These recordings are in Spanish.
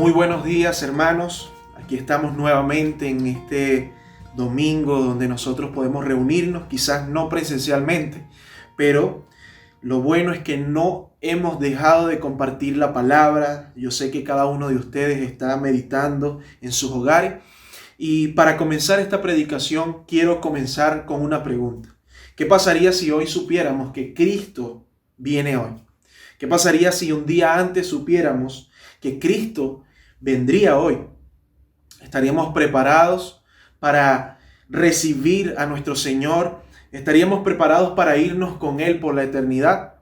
Muy buenos días, hermanos. Aquí estamos nuevamente en este domingo donde nosotros podemos reunirnos, quizás no presencialmente, pero lo bueno es que no hemos dejado de compartir la palabra. Yo sé que cada uno de ustedes está meditando en sus hogares. Y para comenzar esta predicación, quiero comenzar con una pregunta. ¿Qué pasaría si hoy supiéramos que Cristo viene hoy? ¿Qué pasaría si un día antes supiéramos que Cristo vendría hoy? ¿Estaríamos preparados para recibir a nuestro Señor? ¿Estaríamos preparados para irnos con Él por la eternidad?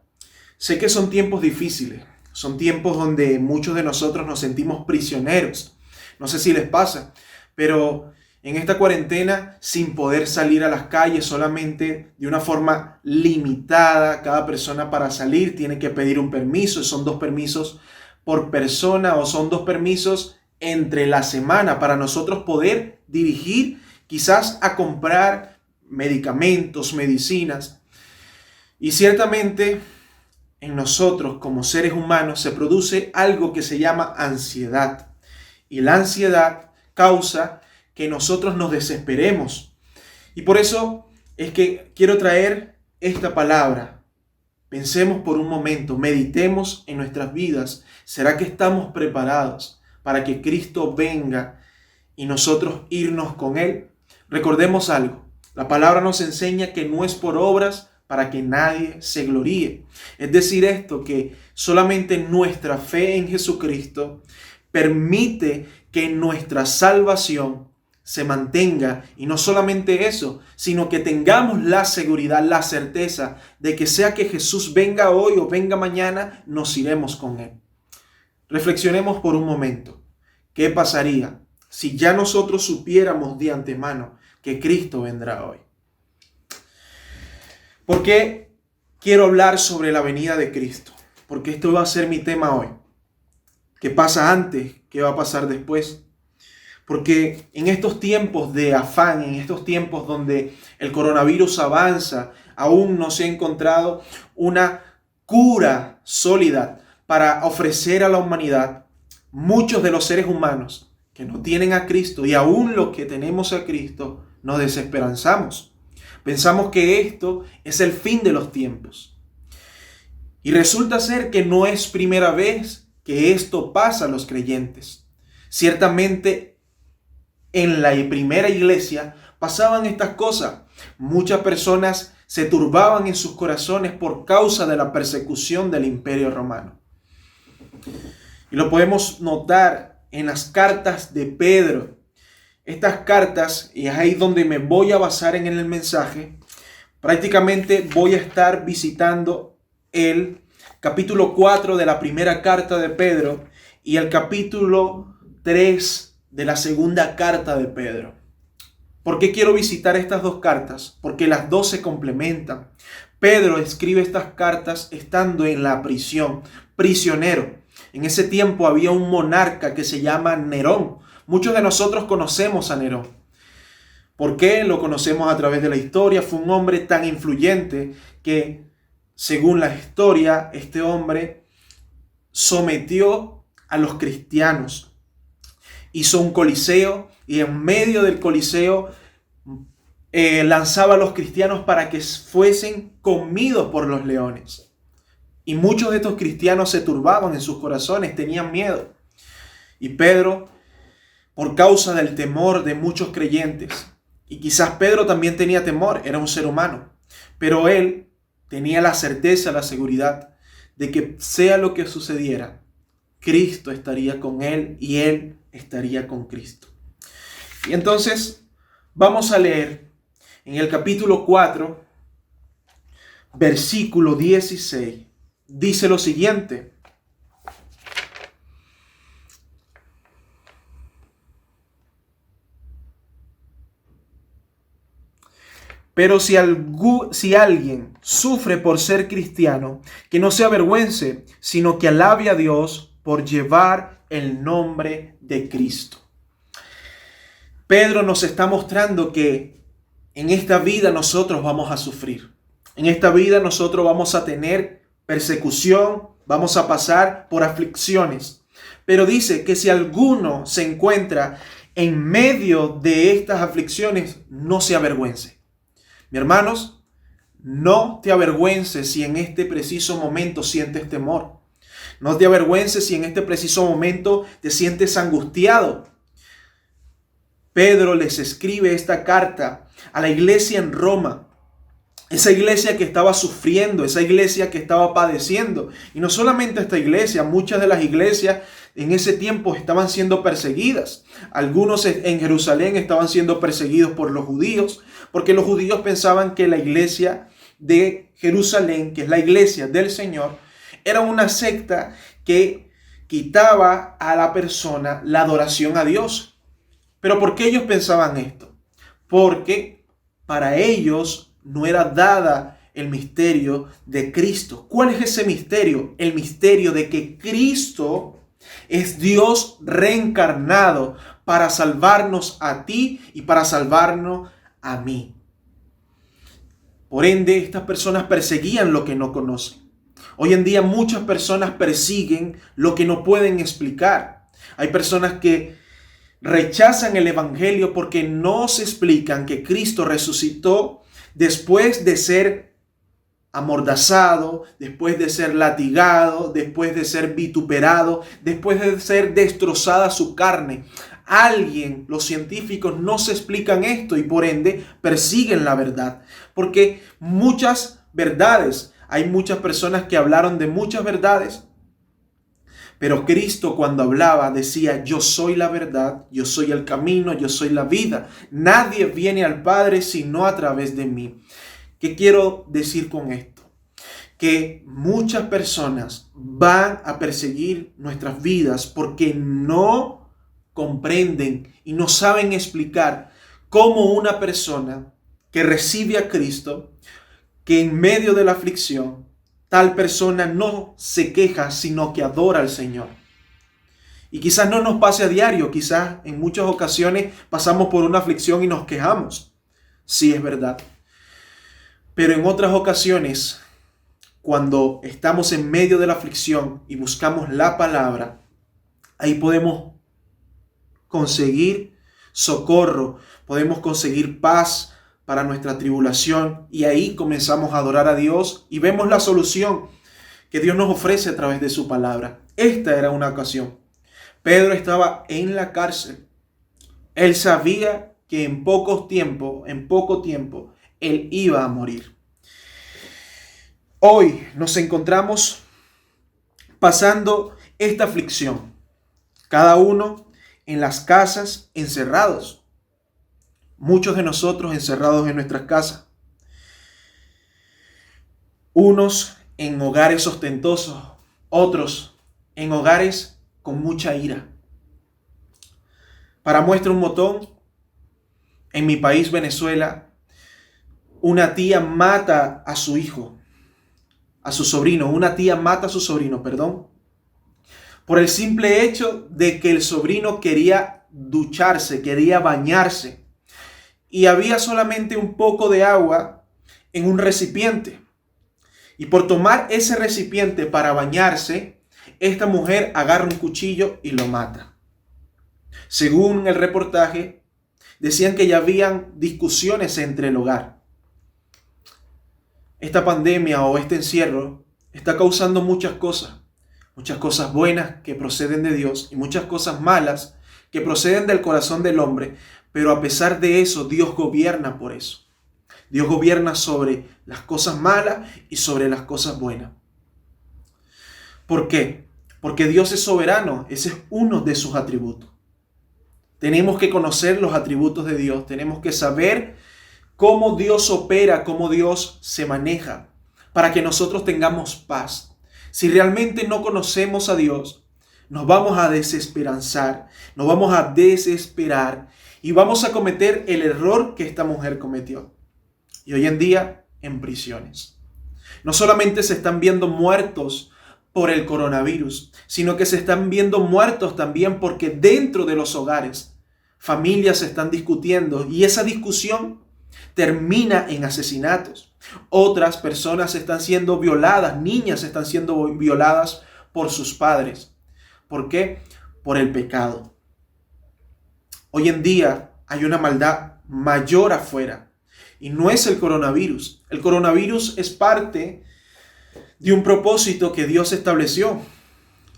Sé que son tiempos difíciles, son tiempos donde muchos de nosotros nos sentimos prisioneros. No sé si les pasa, pero en esta cuarentena, sin poder salir a las calles, solamente de una forma limitada, cada persona para salir tiene que pedir un permiso. Son 2 permisos por persona o son 2 permisos entre la semana para nosotros poder dirigir quizás a comprar medicamentos, medicinas. Y ciertamente en nosotros como seres humanos se produce algo que se llama ansiedad. Y la ansiedad causa que nosotros nos desesperemos. Y por eso es que quiero traer esta palabra. Pensemos por un momento, meditemos en nuestras vidas. ¿Será que estamos preparados para que Cristo venga y nosotros irnos con Él? Recordemos algo. La palabra nos enseña que no es por obras para que nadie se gloríe. Es decir, esto que solamente nuestra fe en Jesucristo permite que nuestra salvación se mantenga, y no solamente eso, sino que tengamos la seguridad, la certeza de que sea que Jesús venga hoy o venga mañana, nos iremos con Él. Reflexionemos por un momento. ¿Qué pasaría si ya nosotros supiéramos de antemano que Cristo vendrá hoy? ¿Por qué quiero hablar sobre la venida de Cristo? Porque esto va a ser mi tema hoy. ¿Qué pasa antes? ¿Qué va a pasar después? Porque en estos tiempos de afán, en estos tiempos donde el coronavirus avanza, aún no se ha encontrado una cura sólida para ofrecer a la humanidad. Muchos de los seres humanos que no tienen a Cristo y aún los que tenemos a Cristo nos desesperanzamos. Pensamos que esto es el fin de los tiempos. Y resulta ser que no es primera vez que esto pasa a los creyentes. Ciertamente en la primera iglesia pasaban estas cosas. Muchas personas se turbaban en sus corazones por causa de la persecución del Imperio Romano. Y lo podemos notar en las cartas de Pedro. Estas cartas, y es ahí donde me voy a basar en el mensaje, prácticamente voy a estar visitando el capítulo 4 de la primera carta de Pedro y el capítulo 3 de la segunda carta de Pedro. ¿Por qué quiero visitar estas 2 cartas? Porque las 2 se complementan. Pedro escribe estas cartas estando en la prisión, prisionero. En ese tiempo había un monarca que se llama Nerón. Muchos de nosotros conocemos a Nerón. ¿Por qué? Lo conocemos a través de la historia. Fue un hombre tan influyente que, según la historia, este hombre sometió a los cristianos. Hizo un coliseo y en medio del coliseo lanzaba a los cristianos para que fuesen comidos por los leones. Y muchos de estos cristianos se turbaban en sus corazones, tenían miedo. Y Pedro, por causa del temor de muchos creyentes, y quizás Pedro también tenía temor, era un ser humano, pero él tenía la certeza, la seguridad de que sea lo que sucediera, Cristo estaría con él y él estaría con Cristo. Y entonces vamos a leer en el capítulo 4, versículo 16. Dice lo siguiente: pero si alguien sufre por ser cristiano, que no se avergüence, sino que alabe a Dios por llevar el nombre de Cristo. Pedro nos está mostrando que en esta vida nosotros vamos a sufrir. En esta vida nosotros vamos a tener persecución, vamos a pasar por aflicciones. Pero dice que si alguno se encuentra en medio de estas aflicciones, no se avergüence. Mis hermanos, no te avergüences si en este preciso momento sientes temor. No te avergüences si en este preciso momento te sientes angustiado. Pedro les escribe esta carta a la iglesia en Roma. Esa iglesia que estaba sufriendo, esa iglesia que estaba padeciendo. Y no solamente esta iglesia, muchas de las iglesias en ese tiempo estaban siendo perseguidas. Algunos en Jerusalén estaban siendo perseguidos por los judíos, porque los judíos pensaban que la iglesia de Jerusalén, que es la iglesia del Señor, era una secta que quitaba a la persona la adoración a Dios. ¿Pero por qué ellos pensaban esto? Porque para ellos no era dada el misterio de Cristo. ¿Cuál es ese misterio? El misterio de que Cristo es Dios reencarnado para salvarnos a ti y para salvarnos a mí. Por ende, estas personas perseguían lo que no conocen. Hoy en día muchas personas persiguen lo que no pueden explicar. Hay personas que rechazan el evangelio porque no se explican que Cristo resucitó después de ser amordazado, después de ser latigado, después de ser vituperado, después de ser destrozada su carne. Los científicos no se explican esto y por ende persiguen la verdad. Porque muchas verdades, hay muchas personas que hablaron de muchas verdades, pero Cristo cuando hablaba decía: yo soy la verdad, yo soy el camino, yo soy la vida. Nadie viene al Padre sino a través de mí. ¿Qué quiero decir con esto? Que muchas personas van a perseguir nuestras vidas porque no comprenden y no saben explicar cómo una persona que recibe a Cristo, que en medio de la aflicción, tal persona no se queja, sino que adora al Señor. Y quizás no nos pase a diario, quizás en muchas ocasiones pasamos por una aflicción y nos quejamos. Sí, es verdad. Pero en otras ocasiones, cuando estamos en medio de la aflicción y buscamos la palabra, ahí podemos conseguir socorro, podemos conseguir paz para nuestra tribulación y ahí comenzamos a adorar a Dios y vemos la solución que Dios nos ofrece a través de su palabra. Esta era una ocasión. Pedro estaba en la cárcel. Él sabía que en poco tiempo, él iba a morir. Hoy nos encontramos pasando esta aflicción. Cada uno en las casas, encerrados. Muchos de nosotros encerrados en nuestras casas. Unos en hogares ostentosos, otros en hogares con mucha ira. Para muestra un botón, en mi país, Venezuela, una tía mata a su hijo, a su sobrino. Una tía mata a su sobrino, por el simple hecho de que el sobrino quería ducharse, quería bañarse. Y había solamente un poco de agua en un recipiente. Y por tomar ese recipiente para bañarse, esta mujer agarra un cuchillo y lo mata. Según el reportaje, decían que ya habían discusiones entre el hogar. Esta pandemia o este encierro está causando muchas cosas buenas que proceden de Dios y muchas cosas malas que proceden del corazón del hombre, pero a pesar de eso, Dios gobierna por eso. Dios gobierna sobre las cosas malas y sobre las cosas buenas. ¿Por qué? Porque Dios es soberano, ese es uno de sus atributos. Tenemos que conocer los atributos de Dios, tenemos que saber cómo Dios opera, cómo Dios se maneja, para que nosotros tengamos paz. Si realmente no conocemos a Dios, nos vamos a desesperanzar, nos vamos a desesperar y vamos a cometer el error que esta mujer cometió. Y hoy en día, en prisiones. No solamente se están viendo muertos por el coronavirus, sino que se están viendo muertos también porque dentro de los hogares, familias se están discutiendo y esa discusión termina en asesinatos. Otras personas están siendo violadas, niñas están siendo violadas por sus padres. ¿Por qué? por el pecado. Hoy en día hay una maldad mayor afuera y no es el coronavirus. El coronavirus es parte de un propósito que Dios estableció.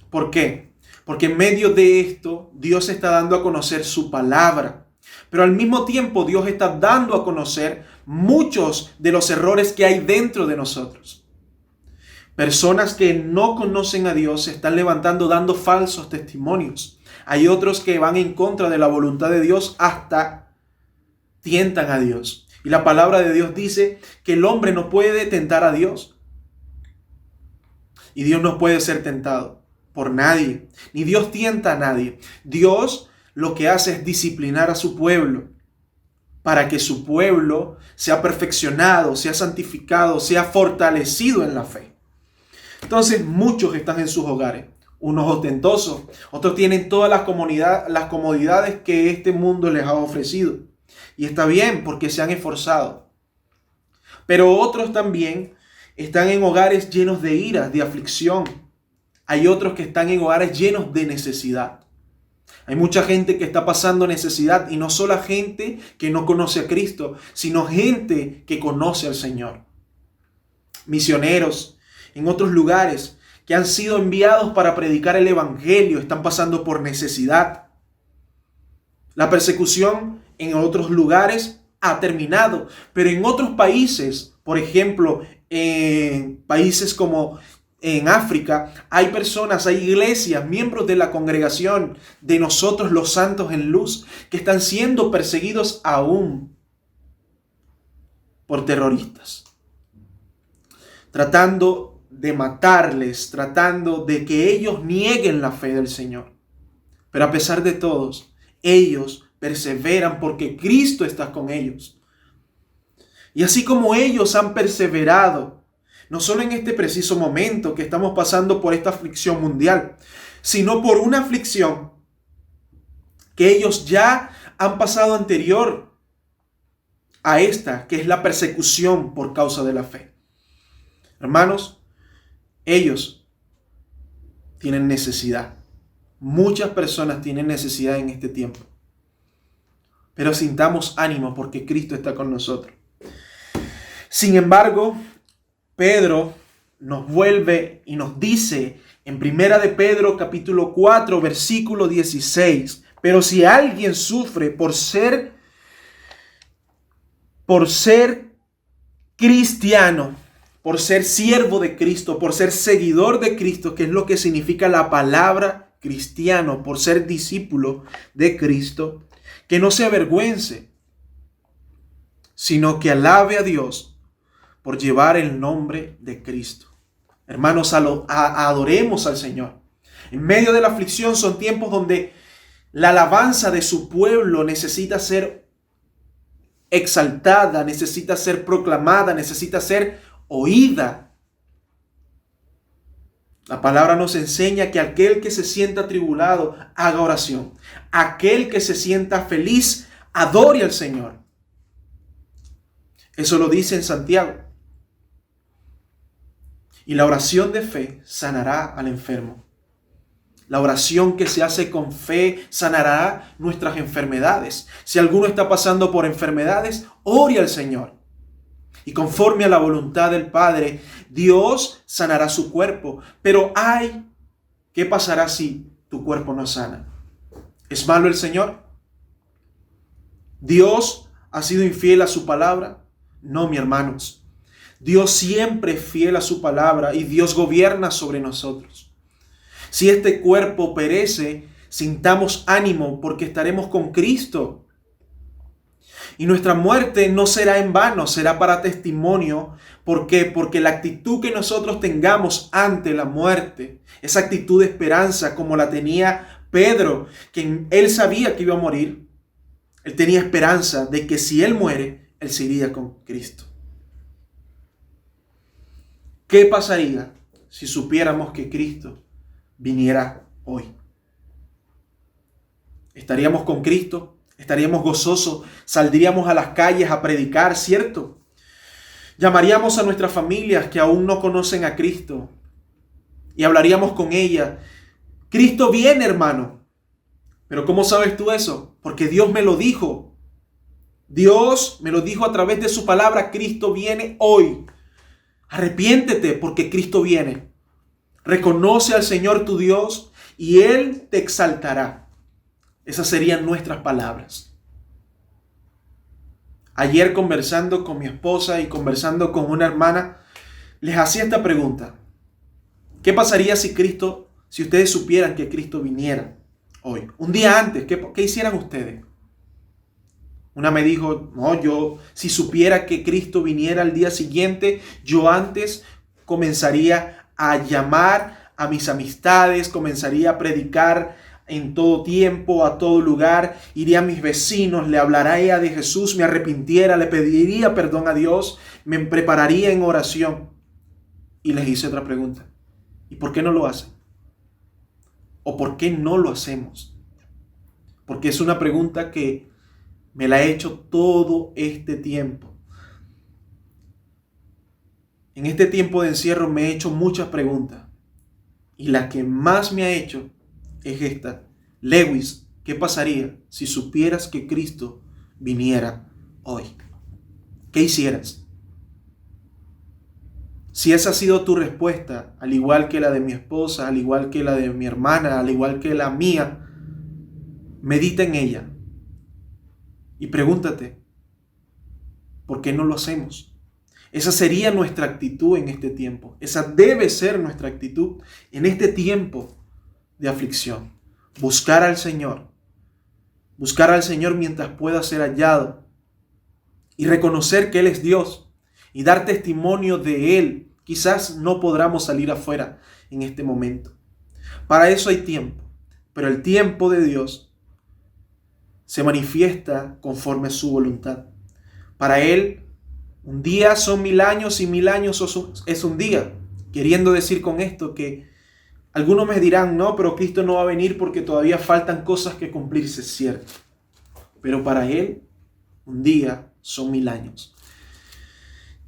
¿Por qué? Porque en medio de esto Dios está dando a conocer su palabra. Pero al mismo tiempo Dios está dando a conocer muchos de los errores que hay dentro de nosotros. Personas que no conocen a Dios se están levantando dando falsos testimonios. Hay otros que van en contra de la voluntad de Dios, hasta tientan a Dios. Y la palabra de Dios dice que el hombre no puede tentar a Dios. Y Dios no puede ser tentado por nadie. Ni Dios tienta a nadie. Dios lo que hace es disciplinar a su pueblo para que su pueblo sea perfeccionado, sea santificado, sea fortalecido en la fe. Entonces muchos están en sus hogares, unos ostentosos, otros tienen todas las comodidades que este mundo les ha ofrecido. Y está bien porque se han esforzado. Pero otros también están en hogares llenos de ira, de aflicción. Hay otros que están en hogares llenos de necesidad. Hay mucha gente que está pasando necesidad, y no solo gente que no conoce a Cristo, sino gente que conoce al Señor. Misioneros en otros lugares que han sido enviados para predicar el evangelio están pasando por necesidad. La persecución en otros lugares ha terminado, pero en otros países, por ejemplo, en países como en África, hay personas, hay iglesias, miembros de la congregación de nosotros los santos en luz, que están siendo perseguidos aún por terroristas, tratando de matarles, tratando de que ellos nieguen la fe del Señor. Pero a pesar de todos, ellos perseveran porque Cristo está con ellos. Y así como ellos han perseverado, no solo en este preciso momento que estamos pasando por esta aflicción mundial, sino por una aflicción que ellos ya han pasado anterior a esta, que es la persecución por causa de la fe. Hermanos, ellos tienen necesidad. Muchas personas tienen necesidad en este tiempo. Pero sintamos ánimo porque Cristo está con nosotros. Sin embargo, Pedro nos vuelve y nos dice en 1 de Pedro capítulo 4 versículo 16, pero si alguien sufre por ser cristiano, por ser siervo de Cristo, por ser seguidor de Cristo, que es lo que significa la palabra cristiano, por ser discípulo de Cristo, que no se avergüence, sino que alabe a Dios por llevar el nombre de Cristo. Hermanos, adoremos al Señor. En medio de la aflicción son tiempos donde la alabanza de su pueblo necesita ser exaltada, necesita ser proclamada, necesita ser oída. La palabra nos enseña que aquel que se sienta atribulado haga oración. Aquel que se sienta feliz adore al Señor. Eso lo dice en Santiago. Y la oración de fe sanará al enfermo. La oración que se hace con fe sanará nuestras enfermedades. Si alguno está pasando por enfermedades, ore al Señor. Y conforme a la voluntad del Padre, Dios sanará su cuerpo. Pero ¿qué pasará si tu cuerpo no sana? ¿Es malo el Señor? ¿Dios ha sido infiel a su palabra? No, mis hermanos. Dios siempre es fiel a su palabra y Dios gobierna sobre nosotros. Si este cuerpo perece, sintamos ánimo porque estaremos con Cristo. Y nuestra muerte no será en vano, será para testimonio. ¿Por qué? Porque la actitud que nosotros tengamos ante la muerte, esa actitud de esperanza como la tenía Pedro, que él sabía que iba a morir, él tenía esperanza de que si él muere, él se iría con Cristo. ¿Qué pasaría si supiéramos que Cristo viniera hoy? ¿Estaríamos con Cristo? ¿Estaríamos gozosos? ¿Saldríamos a las calles a predicar, cierto? ¿Llamaríamos a nuestras familias que aún no conocen a Cristo y hablaríamos con ellas? Cristo viene, hermano. Pero ¿cómo sabes tú eso? Porque Dios me lo dijo. Dios me lo dijo a través de su palabra. Cristo viene hoy. Arrepiéntete porque Cristo viene. Reconoce al Señor tu Dios y Él te exaltará. Esas serían nuestras palabras. Ayer conversando con mi esposa y conversando con una hermana, les hacía esta pregunta. ¿Qué pasaría si ustedes supieran que Cristo viniera hoy? Un día antes, ¿qué hicieran ustedes? Una me dijo, no, yo si supiera que Cristo viniera al día siguiente, yo antes comenzaría a llamar a mis amistades, comenzaría a predicar en todo tiempo, a todo lugar, iría a mis vecinos, le hablaría de Jesús, me arrepintiera, le pediría perdón a Dios, me prepararía en oración. Y les hice otra pregunta. ¿Y por qué no lo hacen? ¿O por qué no lo hacemos? Porque es una pregunta que me la he hecho todo este tiempo. En este tiempo de encierro me he hecho muchas preguntas. Y la que más me ha hecho es esta. Lewis, ¿qué pasaría si supieras que Cristo viniera hoy? ¿Qué hicieras? Si esa ha sido tu respuesta, al igual que la de mi esposa, al igual que la de mi hermana, al igual que la mía, medita en ella y pregúntate, ¿por qué no lo hacemos? Esa sería nuestra actitud en este tiempo. Esa debe ser nuestra actitud en este tiempo de aflicción. Buscar al Señor mientras pueda ser hallado y reconocer que Él es Dios y dar testimonio de Él. Quizás no podamos salir afuera en este momento. Para eso hay tiempo, pero el tiempo de Dios se manifiesta conforme a su voluntad. Para Él, un día son 1000 años y 1000 años es un día. Queriendo decir con esto que algunos me dirán, no, pero Cristo no va a venir porque todavía faltan cosas que cumplirse, es cierto. Pero para Él, un día son 1000 años.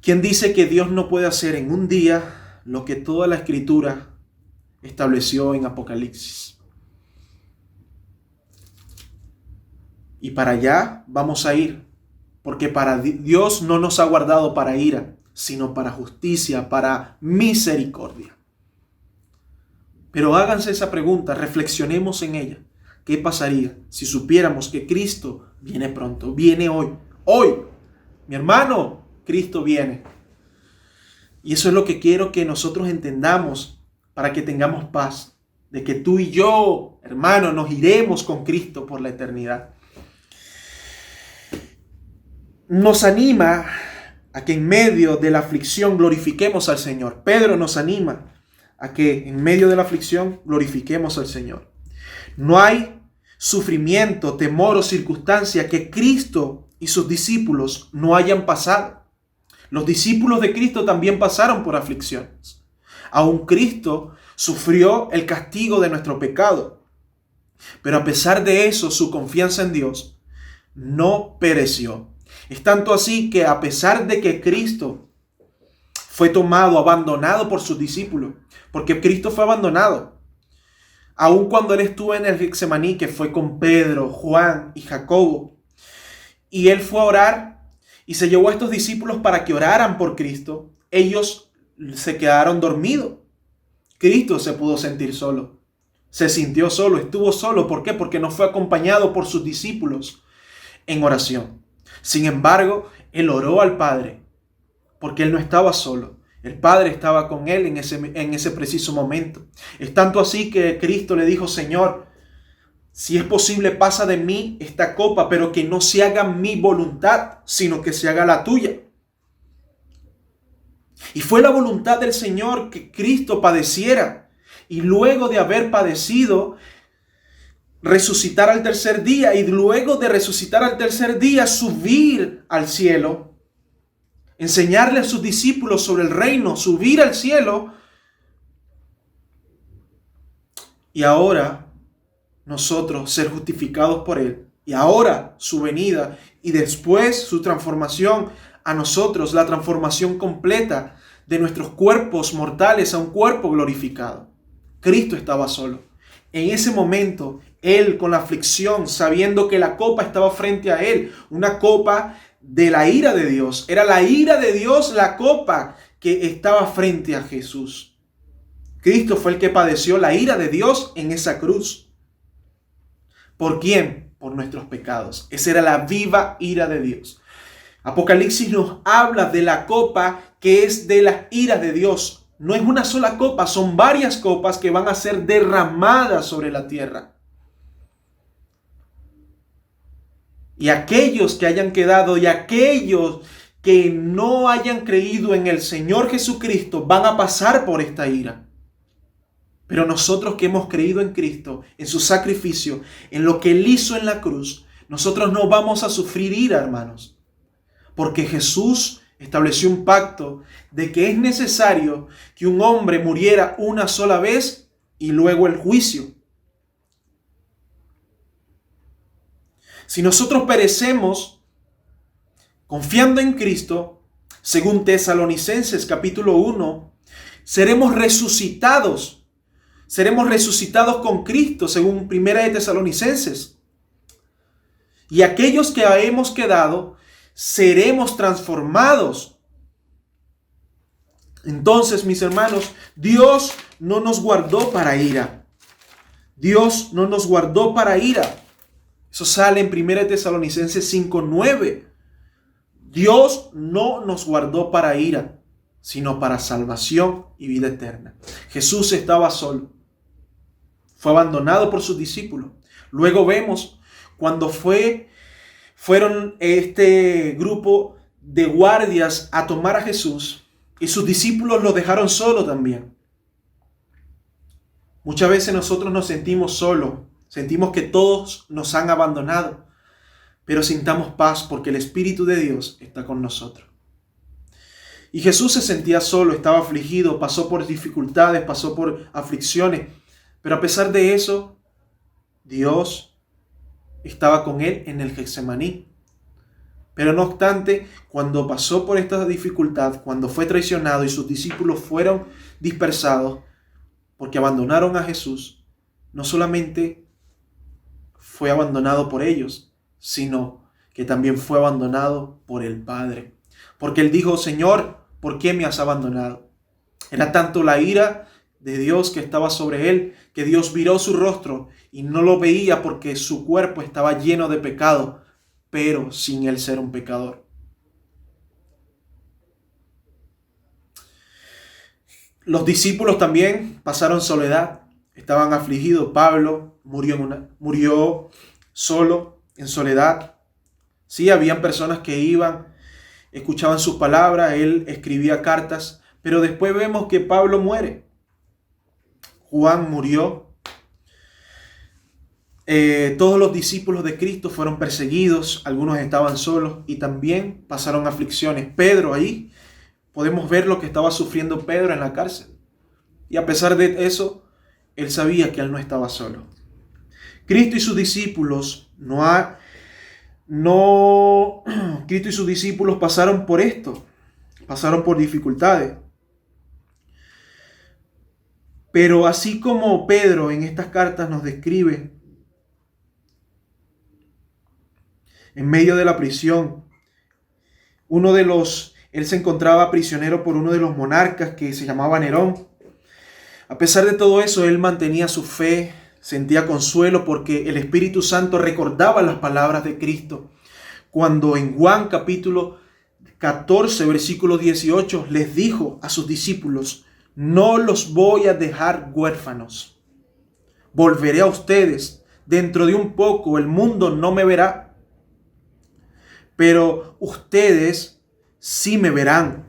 ¿Quién dice que Dios no puede hacer en un día lo que toda la Escritura estableció en Apocalipsis? Y para allá vamos a ir, porque para Dios no nos ha guardado para ira, sino para justicia, para misericordia. Pero háganse esa pregunta, reflexionemos en ella. ¿Qué pasaría si supiéramos que Cristo viene pronto, viene hoy? Hoy, mi hermano, Cristo viene. Y eso es lo que quiero que nosotros entendamos para que tengamos paz. De que tú y yo, hermano, nos iremos con Cristo por la eternidad. Nos anima a que en medio de la aflicción glorifiquemos al Señor. Pedro nos anima a que en medio de la aflicción glorifiquemos al Señor. No hay sufrimiento, temor o circunstancia que Cristo y sus discípulos no hayan pasado. Los discípulos de Cristo también pasaron por aflicciones. Aún Cristo sufrió el castigo de nuestro pecado. Pero a pesar de eso, su confianza en Dios no pereció. Es tanto así que a pesar de que Cristo fue tomado, abandonado por sus discípulos, porque Cristo fue abandonado, aun cuando Él estuvo en el Getsemaní, que fue con Pedro, Juan y Jacobo, y Él fue a orar y se llevó a estos discípulos para que oraran por Cristo, ellos se quedaron dormidos. Cristo se pudo sentir solo, se sintió solo, estuvo solo. ¿Por qué? Porque no fue acompañado por sus discípulos en oración. Sin embargo, Él oró al Padre, porque Él no estaba solo. El Padre estaba con Él en ese preciso momento. Es tanto así que Cristo le dijo, Señor, si es posible, pasa de mí esta copa, pero que no se haga mi voluntad, sino que se haga la tuya. Y fue la voluntad del Señor que Cristo padeciera. Y luego de haber padecido, resucitar al tercer día. Y luego de resucitar al tercer día, subir al cielo. Enseñarle a sus discípulos sobre el reino, subir al cielo. Y ahora nosotros ser justificados por Él. Y ahora su venida y después su transformación a nosotros, la transformación completa de nuestros cuerpos mortales a un cuerpo glorificado. Cristo estaba solo. En ese momento Él con la aflicción, sabiendo que la copa estaba frente a él, una copa de la ira de Dios. Era la ira de Dios la copa que estaba frente a Jesús. Cristo fue el que padeció la ira de Dios en esa cruz. ¿Por quién? Por nuestros pecados. Esa era la viva ira de Dios. Apocalipsis nos habla de la copa que es de la ira de Dios. No es una sola copa, son varias copas que van a ser derramadas sobre la tierra. Y aquellos que hayan quedado y aquellos que no hayan creído en el Señor Jesucristo van a pasar por esta ira. Pero nosotros que hemos creído en Cristo, en su sacrificio, en lo que Él hizo en la cruz, nosotros no vamos a sufrir ira, hermanos. Porque Jesús estableció un pacto de que es necesario que un hombre muriera una sola vez y luego el juicio. Si nosotros perecemos confiando en Cristo, según Tesalonicenses capítulo 1, seremos resucitados. Seremos resucitados con Cristo, según Primera de Tesalonicenses. Y aquellos que hemos quedado, seremos transformados. Entonces, mis hermanos, Dios no nos guardó para ira. Dios no nos guardó para ira. Eso sale en 1 Tesalonicenses 5:9. Dios no nos guardó para ira, sino para salvación y vida eterna. Jesús estaba solo. Fue abandonado por sus discípulos. Luego vemos cuando fueron este grupo de guardias a tomar a Jesús y sus discípulos lo dejaron solo también. Muchas veces nosotros nos sentimos solos, sentimos que todos nos han abandonado, pero sintamos paz porque el Espíritu de Dios está con nosotros. Y Jesús se sentía solo, estaba afligido, pasó por dificultades, pasó por aflicciones, pero a pesar de eso, Dios estaba con él en el Getsemaní. Pero no obstante, cuando pasó por esta dificultad, cuando fue traicionado y sus discípulos fueron dispersados porque abandonaron a Jesús, no solamente fue abandonado por ellos, sino que también fue abandonado por el Padre. Porque él dijo: Señor, ¿por qué me has abandonado? Era tanto la ira de Dios que estaba sobre él, que Dios viró su rostro y no lo veía porque su cuerpo estaba lleno de pecado, pero sin él ser un pecador. Los discípulos también pasaron soledad, estaban afligidos. Pablo murió solo, en soledad. Sí, habían personas que iban, escuchaban sus palabras, él escribía cartas, pero después vemos que Pablo muere. Juan murió. Todos los discípulos de Cristo fueron perseguidos, algunos estaban solos y también pasaron aflicciones. Pedro, ahí podemos ver lo que estaba sufriendo Pedro en la cárcel. Y a pesar de eso, él sabía que él no estaba solo. Cristo y sus discípulos Cristo y sus discípulos pasaron por esto, pasaron por dificultades. Pero así como Pedro en estas cartas nos describe, en medio de la prisión, él se encontraba prisionero por uno de los monarcas que se llamaba Nerón. A pesar de todo eso, él mantenía su fe, sentía consuelo porque el Espíritu Santo recordaba las palabras de Cristo. Cuando en Juan capítulo 14, versículo 18, les dijo a sus discípulos: no los voy a dejar huérfanos. Volveré a ustedes. Dentro de un poco el mundo no me verá, pero ustedes sí me verán.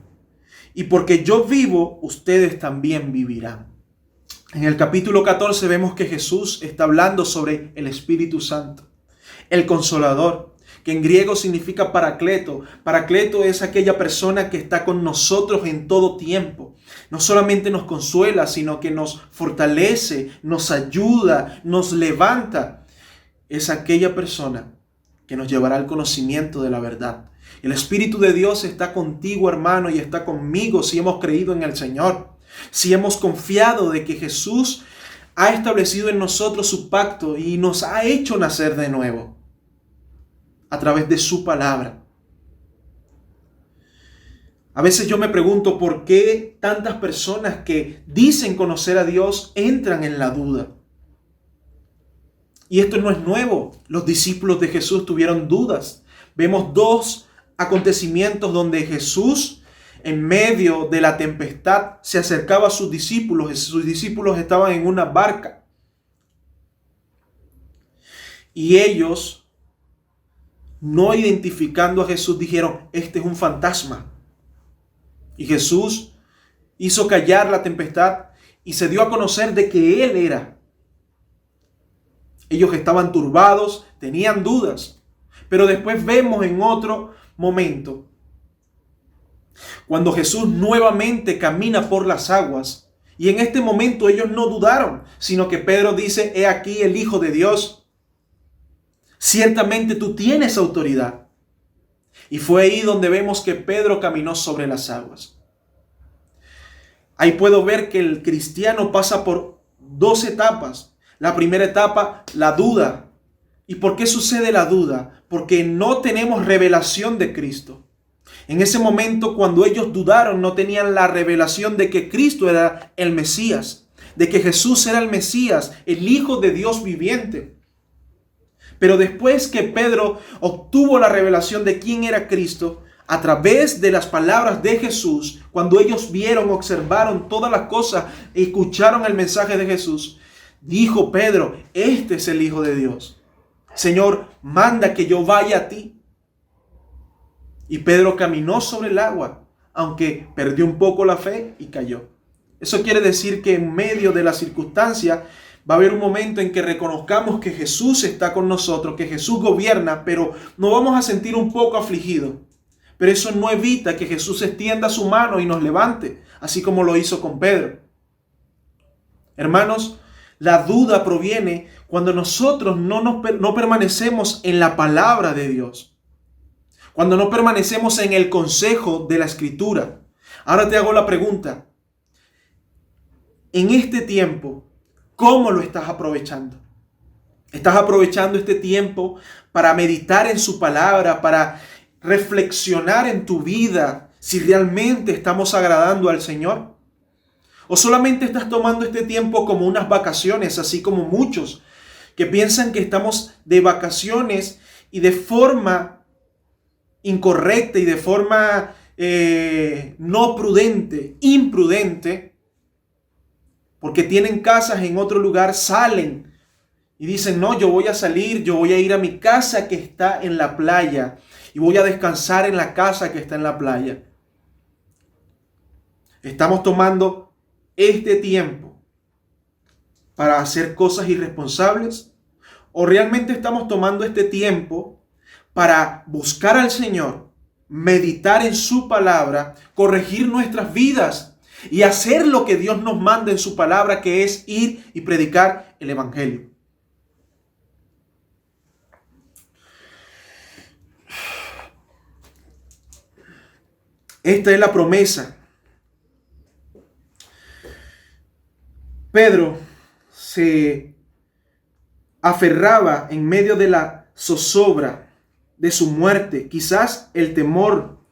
Y porque yo vivo, ustedes también vivirán. En el capítulo 14 vemos que Jesús está hablando sobre el Espíritu Santo, el Consolador, que en griego significa Paracleto. Paracleto es aquella persona que está con nosotros en todo tiempo. No solamente nos consuela, sino que nos fortalece, nos ayuda, nos levanta. Es aquella persona que nos llevará al conocimiento de la verdad. El Espíritu de Dios está contigo, hermano, y está conmigo si hemos creído en el Señor. Si hemos confiado de que Jesús ha establecido en nosotros su pacto y nos ha hecho nacer de nuevo a través de su palabra. A veces yo me pregunto por qué tantas personas que dicen conocer a Dios entran en la duda. Y esto no es nuevo. Los discípulos de Jesús tuvieron dudas. Vemos dos acontecimientos donde Jesús, en medio de la tempestad, se acercaba a sus discípulos. Sus discípulos estaban en una barca. Y ellos, no identificando a Jesús, dijeron: este es un fantasma. Y Jesús hizo callar la tempestad y se dio a conocer de que Él era. Ellos estaban turbados, tenían dudas. Pero después vemos en otro momento, cuando Jesús nuevamente camina por las aguas, y en este momento ellos no dudaron, sino que Pedro dice: he aquí el Hijo de Dios. Ciertamente tú tienes autoridad. Y fue ahí donde vemos que Pedro caminó sobre las aguas. Ahí puedo ver que el cristiano pasa por dos etapas. La primera etapa, la duda. ¿Y por qué sucede la duda? Porque no tenemos revelación de Cristo. En ese momento, cuando ellos dudaron, no tenían la revelación de que Cristo era el Mesías, de que Jesús era el Mesías, el Hijo de Dios viviente. Pero después que Pedro obtuvo la revelación de quién era Cristo, a través de las palabras de Jesús, cuando ellos vieron, observaron todas las cosas, escucharon el mensaje de Jesús, dijo Pedro: este es el Hijo de Dios. Señor, manda que yo vaya a ti. Y Pedro caminó sobre el agua, aunque perdió un poco la fe y cayó. Eso quiere decir que en medio de la circunstancia va a haber un momento en que reconozcamos que Jesús está con nosotros, que Jesús gobierna, pero nos vamos a sentir un poco afligidos. Pero eso no evita que Jesús extienda su mano y nos levante, así como lo hizo con Pedro. Hermanos, la duda proviene cuando nosotros no permanecemos en la palabra de Dios, cuando no permanecemos en el consejo de la Escritura. Ahora te hago la pregunta: en este tiempo, ¿cómo lo estás aprovechando? ¿Estás aprovechando este tiempo para meditar en su palabra, para reflexionar en tu vida si realmente estamos agradando al Señor? ¿O solamente estás tomando este tiempo como unas vacaciones, así como muchos que piensan que estamos de vacaciones y de forma incorrecta y de forma no prudente, imprudente, porque tienen casas en otro lugar, salen y dicen: no, yo voy a salir, yo voy a ir a mi casa que está en la playa y voy a descansar en la casa que está en la playa? Estamos tomando este tiempo para hacer cosas irresponsables, o realmente estamos tomando este tiempo para buscar al Señor, meditar en su palabra, corregir nuestras vidas y hacer lo que Dios nos manda en su palabra, que es ir y predicar el Evangelio. Esta es la promesa. Pedro se aferraba en medio de la zozobra de su muerte, quizás el temor,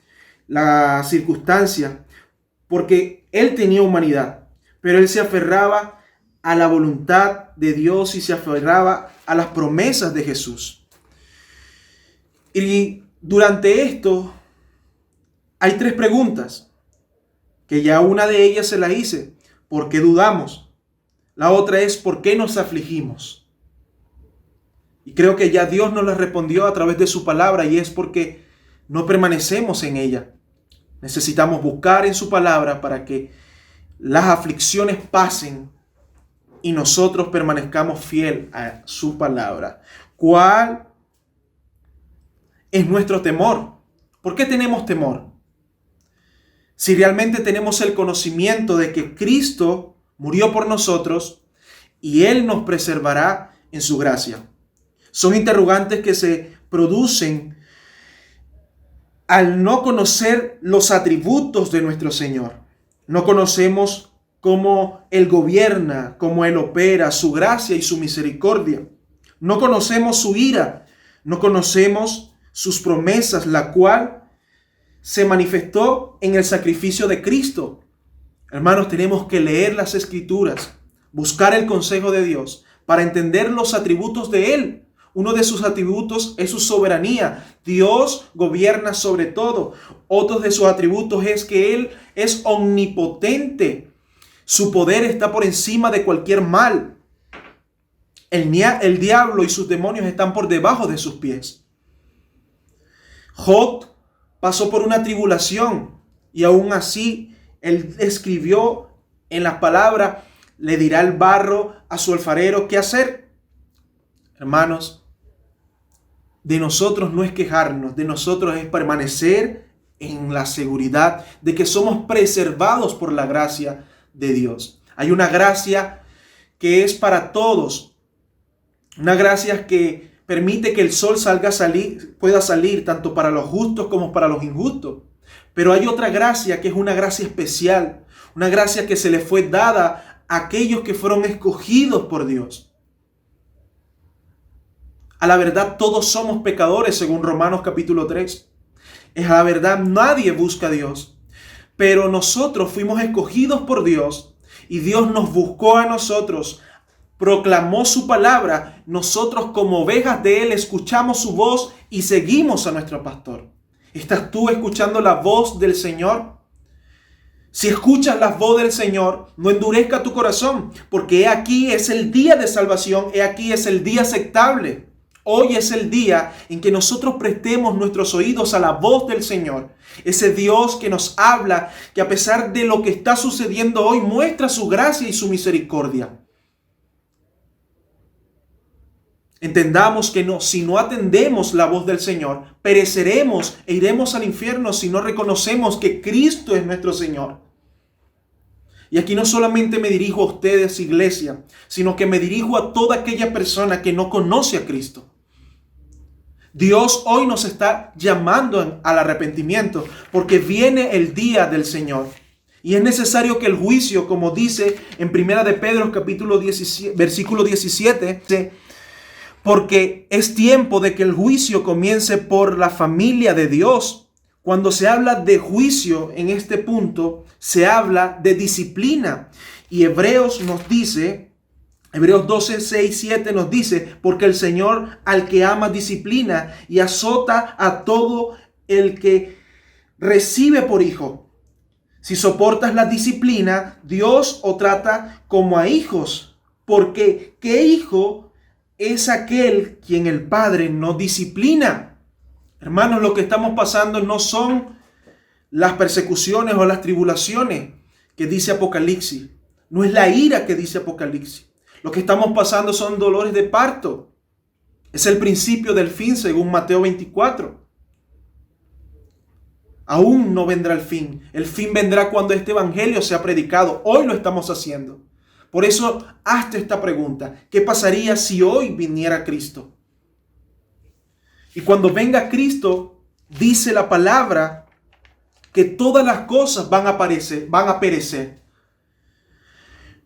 la circunstancia, porque él tenía humanidad, pero él se aferraba a la voluntad de Dios y se aferraba a las promesas de Jesús. Y durante esto hay tres preguntas, que ya una de ellas se la hice: ¿por qué dudamos? La otra es: ¿por qué nos afligimos? Y creo que ya Dios nos la respondió a través de su palabra, y es porque no permanecemos en ella. Necesitamos buscar en su palabra para que las aflicciones pasen y nosotros permanezcamos fiel a su palabra. ¿Cuál es nuestro temor? ¿Por qué tenemos temor? Si realmente tenemos el conocimiento de que Cristo murió por nosotros y Él nos preservará en su gracia. Son interrogantes que se producen al no conocer los atributos de nuestro Señor. No conocemos cómo Él gobierna, cómo Él opera, su gracia y su misericordia. No conocemos su ira, no conocemos sus promesas, la cual se manifestó en el sacrificio de Cristo. Hermanos, tenemos que leer las Escrituras, buscar el consejo de Dios para entender los atributos de Él. Uno de sus atributos es su soberanía. Dios gobierna sobre todo. Otro de sus atributos es que Él es omnipotente. Su poder está por encima de cualquier mal. El diablo y sus demonios están por debajo de sus pies. Job pasó por una tribulación y aún así él escribió en las palabras: le dirá el barro a su alfarero qué hacer. Hermanos, de nosotros no es quejarnos, de nosotros es permanecer en la seguridad de que somos preservados por la gracia de Dios. Hay una gracia que es para todos, una gracia que permite que el sol pueda salir tanto para los justos como para los injustos. Pero hay otra gracia que es una gracia especial, una gracia que se le fue dada a aquellos que fueron escogidos por Dios. A la verdad, todos somos pecadores, según Romanos capítulo 3. Es a la verdad, nadie busca a Dios. Pero nosotros fuimos escogidos por Dios y Dios nos buscó a nosotros, proclamó su palabra. Nosotros como ovejas de Él escuchamos su voz y seguimos a nuestro pastor. ¿Estás tú escuchando la voz del Señor? Si escuchas la voz del Señor, no endurezca tu corazón, porque he aquí es el día de salvación, he aquí es el día aceptable. Hoy es el día en que nosotros prestemos nuestros oídos a la voz del Señor. Ese Dios que nos habla, que a pesar de lo que está sucediendo hoy, muestra su gracia y su misericordia. Entendamos que si no atendemos la voz del Señor, pereceremos e iremos al infierno si no reconocemos que Cristo es nuestro Señor. Y aquí no solamente me dirijo a ustedes, iglesia, sino que me dirijo a toda aquella persona que no conoce a Cristo. Dios hoy nos está llamando al arrepentimiento porque viene el día del Señor. Y es necesario que el juicio, como dice en 1 de Pedro capítulo 17, versículo 17, porque es tiempo de que el juicio comience por la familia de Dios. Cuando se habla de juicio en este punto, se habla de disciplina. Y Hebreos 12, 6, 7 nos dice: porque el Señor al que ama disciplina y azota a todo el que recibe por hijo. Si soportas la disciplina, Dios os trata como a hijos. Porque ¿qué hijo es aquel quien el Padre no disciplina? Hermanos, lo que estamos pasando no son las persecuciones o las tribulaciones que dice Apocalipsis. No es la ira que dice Apocalipsis. Lo que estamos pasando son dolores de parto. Es el principio del fin, según Mateo 24. Aún no vendrá el fin. El fin vendrá cuando este evangelio sea predicado. Hoy lo estamos haciendo. Por eso, hazte esta pregunta: ¿qué pasaría si hoy viniera Cristo? Y cuando venga Cristo, dice la palabra que todas las cosas van a perecer.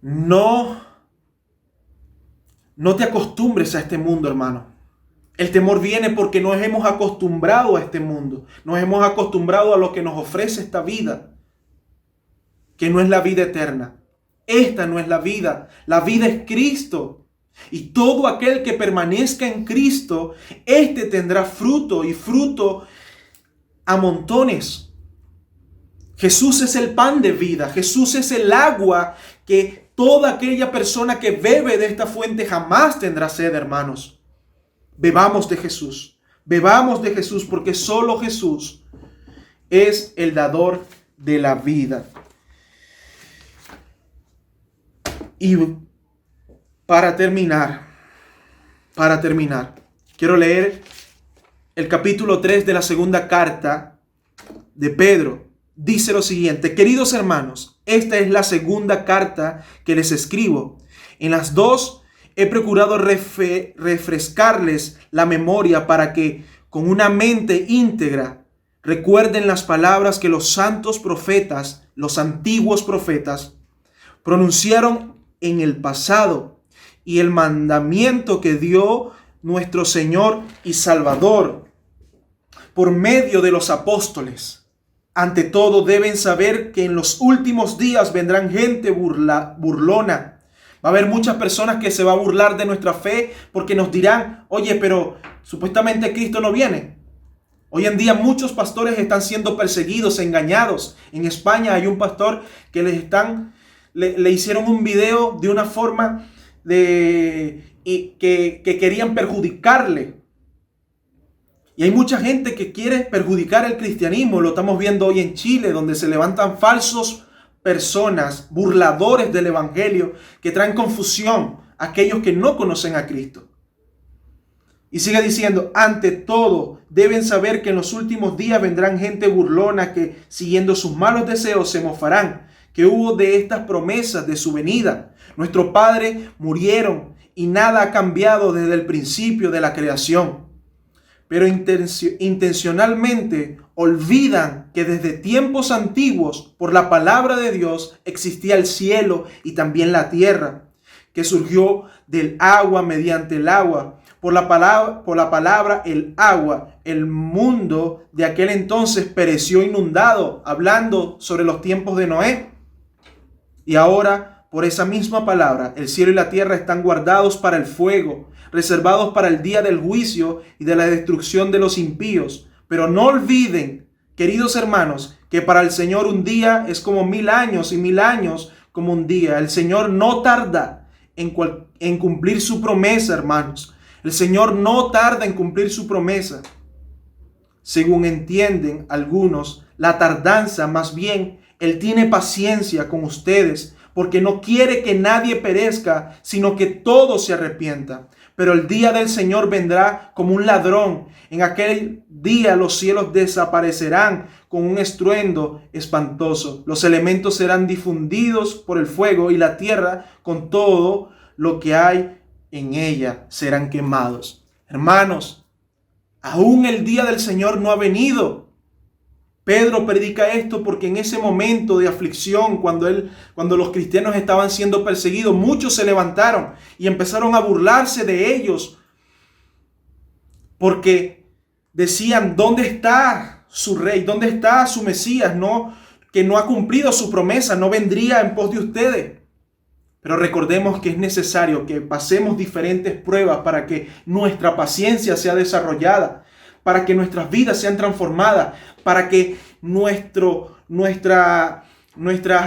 No te acostumbres a este mundo, hermano. El temor viene porque nos hemos acostumbrado a este mundo. Nos hemos acostumbrado a lo que nos ofrece esta vida, que no es la vida eterna. Esta no es la vida. La vida es Cristo. Y todo aquel que permanezca en Cristo, este tendrá fruto, y fruto a montones. Jesús es el pan de vida. Jesús es el agua que toda aquella persona que bebe de esta fuente jamás tendrá sed, hermanos. Bebamos de Jesús. Bebamos de Jesús, porque solo Jesús es el dador de la vida. Y para terminar, quiero leer el capítulo 3 de la segunda carta de Pedro. Dice lo siguiente: queridos hermanos, esta es la segunda carta que les escribo. En las dos he procurado refrescarles la memoria para que con una mente íntegra recuerden las palabras que los santos profetas, los antiguos profetas, pronunciaron en el pasado y el mandamiento que dio nuestro Señor y Salvador por medio de los apóstoles. Ante todo, deben saber que en los últimos días vendrán gente burlona. Va a haber muchas personas que se va a burlar de nuestra fe porque nos dirán, oye, pero supuestamente Cristo no viene. Hoy en día muchos pastores están siendo perseguidos, engañados. En España hay un pastor que le hicieron un video de una forma que querían perjudicarle. Y hay mucha gente que quiere perjudicar el cristianismo. Lo estamos viendo hoy en Chile, donde se levantan falsos personas, burladores del evangelio, que traen confusión a aquellos que no conocen a Cristo. Y sigue diciendo, ante todo, deben saber que en los últimos días vendrán gente burlona que, siguiendo sus malos deseos, se mofarán, que hubo de estas promesas de su venida. Nuestros padres murieron y nada ha cambiado desde el principio de la creación. Pero intencionalmente olvidan que desde tiempos antiguos, por la palabra de Dios, existía el cielo y también la tierra, que surgió del agua mediante el agua. Por la palabra, el agua, el mundo de aquel entonces pereció inundado, hablando sobre los tiempos de Noé. Y ahora, por esa misma palabra, el cielo y la tierra están guardados para el fuego, reservados para el día del juicio y de la destrucción de los impíos. Pero no olviden, queridos hermanos, que para el Señor un día es como 1000 años y 1000 años como un día. El Señor no tarda en cumplir su promesa, hermanos. El Señor no tarda en cumplir su promesa. Según entienden algunos, la tardanza, más bien, Él tiene paciencia con ustedes, porque no quiere que nadie perezca, sino que todos se arrepientan. Pero el día del Señor vendrá como un ladrón. En aquel día los cielos desaparecerán con un estruendo espantoso. Los elementos serán difundidos por el fuego y la tierra con todo lo que hay en ella serán quemados. Hermanos, aún el día del Señor no ha venido. Pedro predica esto porque en ese momento de aflicción, cuando los cristianos estaban siendo perseguidos, muchos se levantaron y empezaron a burlarse de ellos porque decían, ¿dónde está su rey? ¿Dónde está su Mesías? Que no ha cumplido su promesa, no vendría en pos de ustedes. Pero recordemos que es necesario que pasemos diferentes pruebas para que nuestra paciencia sea desarrollada, para que nuestras vidas sean transformadas, para que nuestras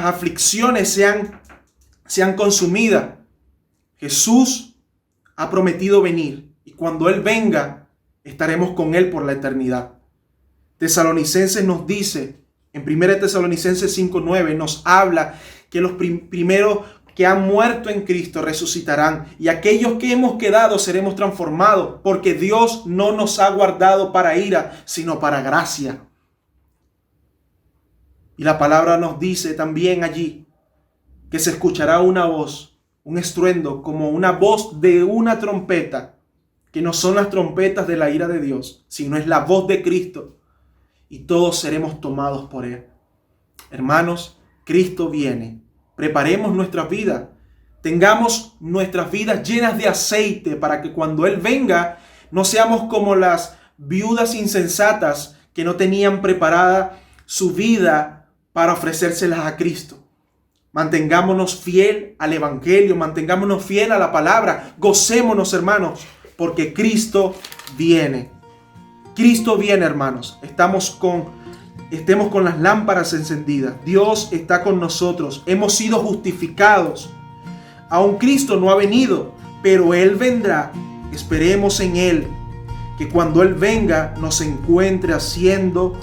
aflicciones sean consumidas. Jesús ha prometido venir y cuando Él venga estaremos con Él por la eternidad. Tesalonicenses nos dice, en 1 Tesalonicenses 5:9 nos habla que los primeros que han muerto en Cristo resucitarán y aquellos que hemos quedado seremos transformados porque Dios no nos ha guardado para ira, sino para gracia. Y la palabra nos dice también allí que se escuchará una voz, un estruendo como una voz de una trompeta, que no son las trompetas de la ira de Dios, sino es la voz de Cristo y todos seremos tomados por Él. Hermanos, Cristo viene. Preparemos nuestras vidas, tengamos nuestras vidas llenas de aceite para que cuando Él venga no seamos como las viudas insensatas que no tenían preparada su vida para ofrecérselas a Cristo. Mantengámonos fiel al Evangelio, mantengámonos fiel a la palabra, gocémonos, hermanos, porque Cristo viene. Cristo viene, hermanos. Estemos con las lámparas encendidas. Dios está con nosotros. Hemos sido justificados. Aún Cristo no ha venido, pero Él vendrá. Esperemos en Él, que cuando Él venga nos encuentre haciendo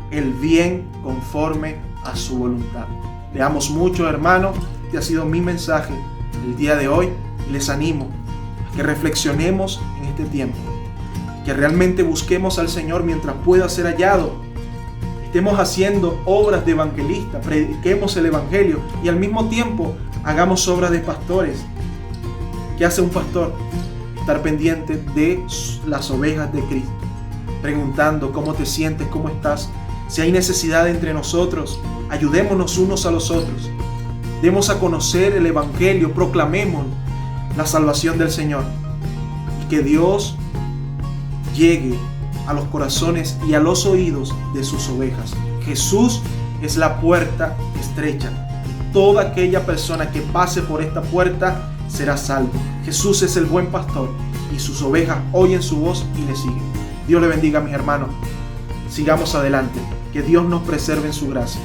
el bien conforme a su voluntad. Le amo mucho, hermanos. Este ha sido mi mensaje el día de hoy y les animo a que reflexionemos en este tiempo, que realmente busquemos al Señor mientras pueda ser hallado. Estemos haciendo obras de evangelista, prediquemos el evangelio y al mismo tiempo hagamos obras de pastores. ¿Qué hace un pastor? Estar pendiente de las ovejas de Cristo, preguntando cómo te sientes, cómo estás. Si hay necesidad entre nosotros, ayudémonos unos a los otros. Demos a conocer el Evangelio, proclamemos la salvación del Señor. Y que Dios llegue a los corazones y a los oídos de sus ovejas. Jesús es la puerta estrecha. Toda aquella persona que pase por esta puerta será salvo. Jesús es el buen pastor y sus ovejas oyen su voz y le siguen. Dios le bendiga, mis hermanos. Sigamos adelante. Que Dios nos preserve en su gracia.